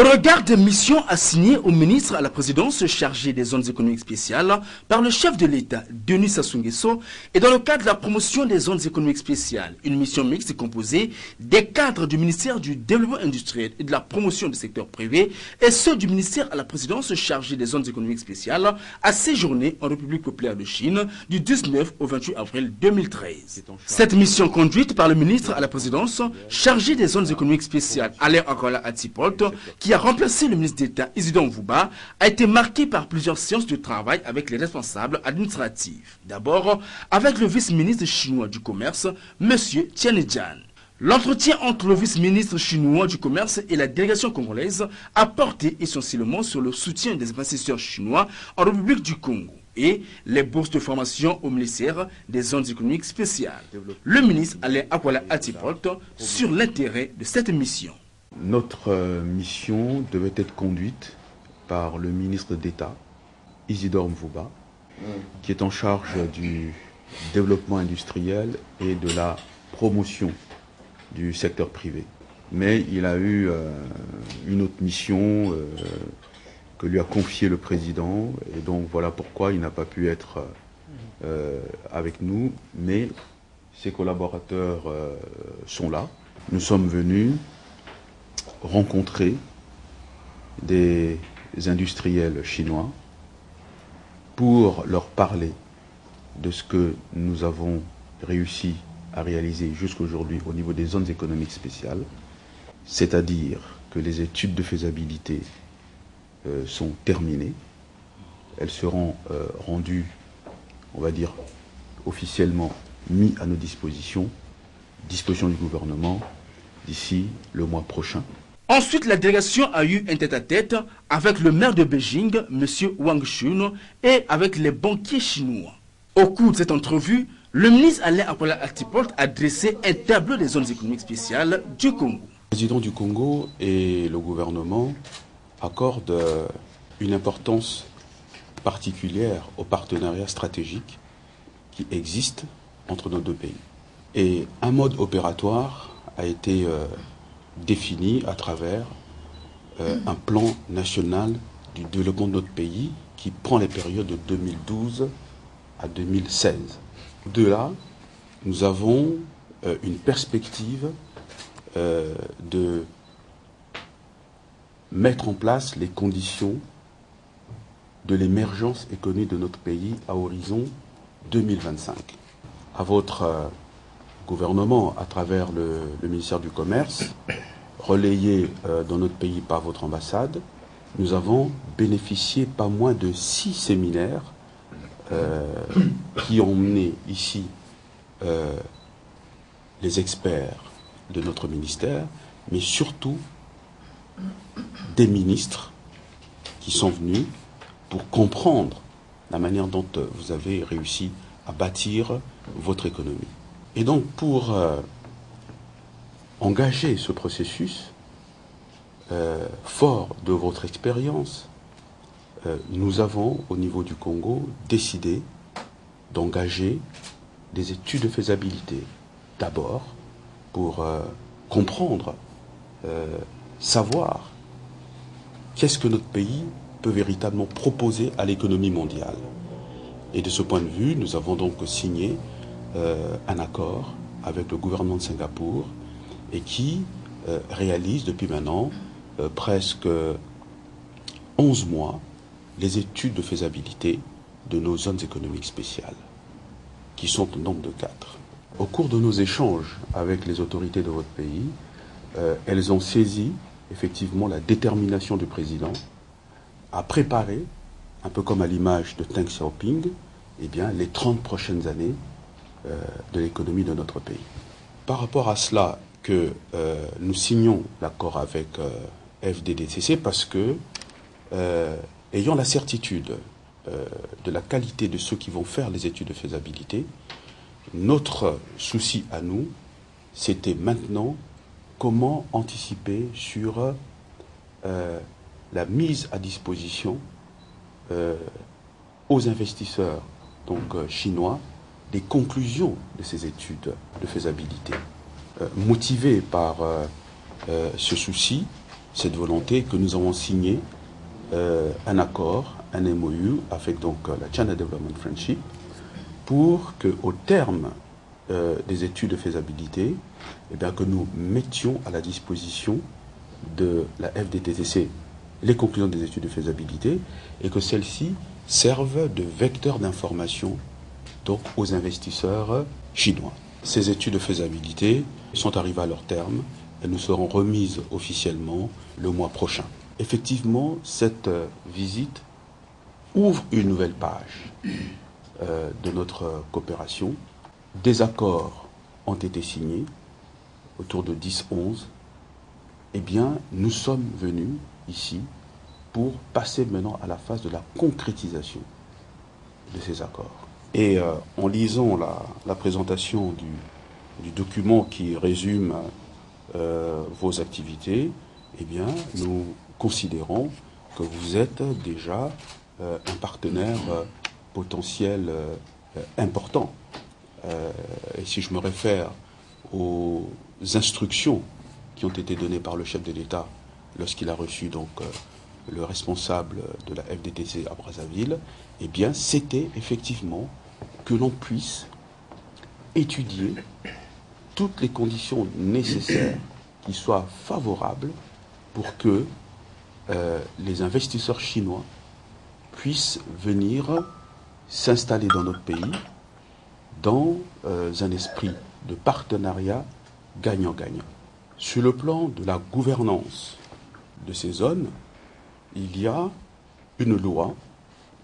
Au regard des missions assignées au ministre à la présidence chargée des zones économiques spéciales par le chef de l'État, Denis Sassou Nguesso, et dans le cadre de la promotion des zones économiques spéciales, une mission mixte composée des cadres du ministère du Développement industriel et de la promotion du secteur privé et ceux du ministère à la présidence chargée des zones économiques spéciales a séjourné en République populaire de Chine du 19 au 28 avril 2013. Cette mission conduite par le ministre à la présidence chargé des zones économiques spéciales, Alain Akola Atipolt, qui a remplacé le ministre d'État Isidore Mvouba, a été marqué par plusieurs séances de travail avec les responsables administratifs. D'abord, avec le vice-ministre chinois du Commerce, M. Tian Jian. L'entretien entre le vice-ministre chinois du Commerce et la délégation congolaise a porté essentiellement sur le soutien des investisseurs chinois en République du Congo et les bourses de formation au ministère des zones économiques spéciales. Le ministre Alain Akola Atipolt sur l'intérêt de cette mission. Notre mission devait être conduite par le ministre d'État, Isidore Mvouba, qui est en charge du développement industriel et de la promotion du secteur privé. Mais il a eu une autre mission que lui a confiée le président, et donc voilà pourquoi il n'a pas pu être avec nous, mais ses collaborateurs sont là. Nous sommes venus rencontrer des industriels chinois pour leur parler de ce que nous avons réussi à réaliser jusqu'aujourd'hui au niveau des zones économiques spéciales, c'est-à-dire que les études de faisabilité sont terminées. Elles seront rendues, on va dire, officiellement mises à nos dispositions du gouvernement d'ici le mois prochain. Ensuite, la délégation a eu un tête-à-tête avec le maire de Beijing, M. Wang Xun, et avec les banquiers chinois. Au cours de cette entrevue, le ministre Alain Akola Atipolt a dressé un tableau des zones économiques spéciales du Congo. Le président du Congo et le gouvernement accordent une importance particulière au partenariat stratégique qui existe entre nos deux pays. Et un mode opératoire a été défini à travers un plan national du développement de notre pays qui prend les périodes de 2012 à 2016. De là, nous avons une perspective de mettre en place les conditions de l'émergence économique de notre pays à horizon 2025. À votre gouvernement, à travers le ministère du Commerce, relayé dans notre pays par votre ambassade, nous avons bénéficié pas moins de 6 séminaires qui ont mené ici les experts de notre ministère, mais surtout des ministres qui sont venus pour comprendre la manière dont vous avez réussi à bâtir votre économie. Et donc pour engager ce processus, fort de votre expérience, nous avons au niveau du Congo décidé d'engager des études de faisabilité. D'abord pour comprendre, savoir qu'est-ce que notre pays peut véritablement proposer à l'économie mondiale. Et de ce point de vue, nous avons donc signé un accord avec le gouvernement de Singapour et qui réalise depuis maintenant presque 11 mois les études de faisabilité de nos zones économiques spéciales, qui sont au nombre de 4. Au cours de nos échanges avec les autorités de votre pays, elles ont saisi effectivement la détermination du président à préparer, un peu comme à l'image de Deng Xiaoping, eh bien, les 30 prochaines années de l'économie de notre pays. Par rapport à cela, que nous signons l'accord avec FDDCC parce que, ayant la certitude de la qualité de ceux qui vont faire les études de faisabilité, notre souci à nous, c'était maintenant comment anticiper sur la mise à disposition aux investisseurs donc chinois des conclusions de ces études de faisabilité. Motivés par ce souci, cette volonté que nous avons signé un accord, un MOU avec donc la China Development Friendship pour qu'au terme des études de faisabilité, eh bien, que nous mettions à la disposition de la FDTTC les conclusions des études de faisabilité et que celles-ci servent de vecteur d'information donc aux investisseurs chinois. Ces études de faisabilité sont arrivées à leur terme. Elles nous seront remises officiellement le mois prochain. Effectivement, cette visite ouvre une nouvelle page de notre coopération. Des accords ont été signés, autour de 10-11. Eh bien, nous sommes venus ici pour passer maintenant à la phase de la concrétisation de ces accords. Et en lisant la présentation du document qui résume vos activités, eh bien, nous considérons que vous êtes déjà un partenaire potentiel important. Et si je me réfère aux instructions qui ont été données par le chef de l'État lorsqu'il a reçu donc le responsable de la FDTC à Brazzaville, eh bien, c'était effectivement que l'on puisse étudier toutes les conditions nécessaires qui soient favorables pour que les investisseurs chinois puissent venir s'installer dans notre pays dans un esprit de partenariat gagnant-gagnant. Sur le plan de la gouvernance de ces zones, il y a une loi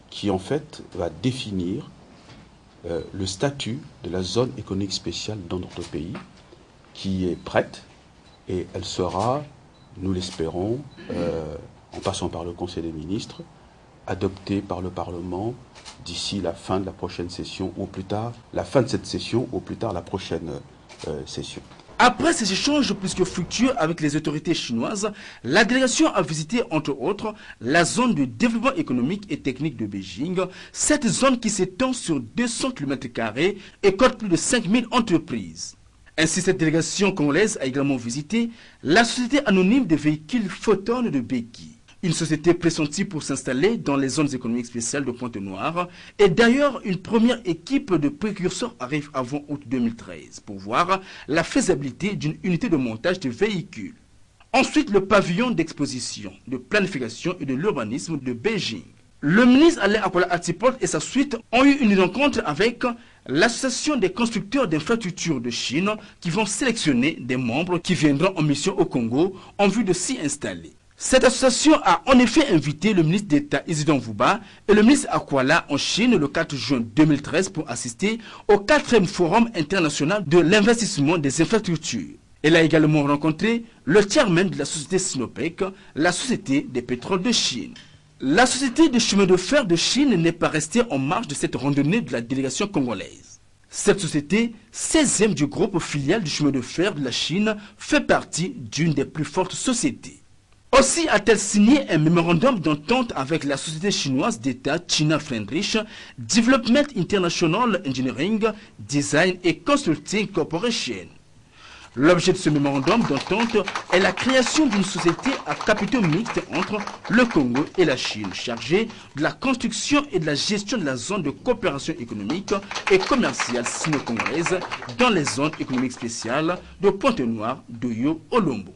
qui en fait va définir le statut de la zone économique spéciale dans notre pays, qui est prête et elle sera, nous l'espérons, en passant par le Conseil des ministres, adoptée par le Parlement d'ici la fin de la prochaine session, ou plus tard, la fin de cette session, ou plus tard la prochaine session. Après ces échanges plus que fructueux avec les autorités chinoises, la délégation a visité entre autres la zone de développement économique et technique de Beijing, cette zone qui s'étend sur 200 km² et compte plus de 5000 entreprises. Ainsi, cette délégation congolaise a également visité la société anonyme de véhicules Photon de Beki, une société pressentie pour s'installer dans les zones économiques spéciales de Pointe-Noire. Et d'ailleurs, une première équipe de précurseurs arrive avant août 2013 pour voir la faisabilité d'une unité de montage de véhicules. Ensuite, le pavillon d'exposition, de planification et de l'urbanisme de Beijing. Le ministre Alain Akola Atipol et sa suite ont eu une rencontre avec l'association des constructeurs d'infrastructures de Chine qui vont sélectionner des membres qui viendront en mission au Congo en vue de s'y installer. Cette association a en effet invité le ministre d'État Isidore Mvouba et le ministre Akwala en Chine le 4 juin 2013 pour assister au 4e Forum international de l'investissement des infrastructures. Elle a également rencontré le chairman de la société Sinopec, la société des pétroles de Chine. La société de chemin de fer de Chine n'est pas restée en marge de cette randonnée de la délégation congolaise. Cette société, 16e du groupe filial du chemin de fer de la Chine, fait partie d'une des plus fortes sociétés. Aussi a-t-elle signé un mémorandum d'entente avec la société chinoise d'État China Friendrich Development International Engineering, Design et Consulting Corporation. L'objet de ce mémorandum d'entente est la création d'une société à capitaux mixtes entre le Congo et la Chine, chargée de la construction et de la gestion de la zone de coopération économique et commerciale sino-congolaise dans les zones économiques spéciales de Pointe-Noire, d'Oyo, Olombo.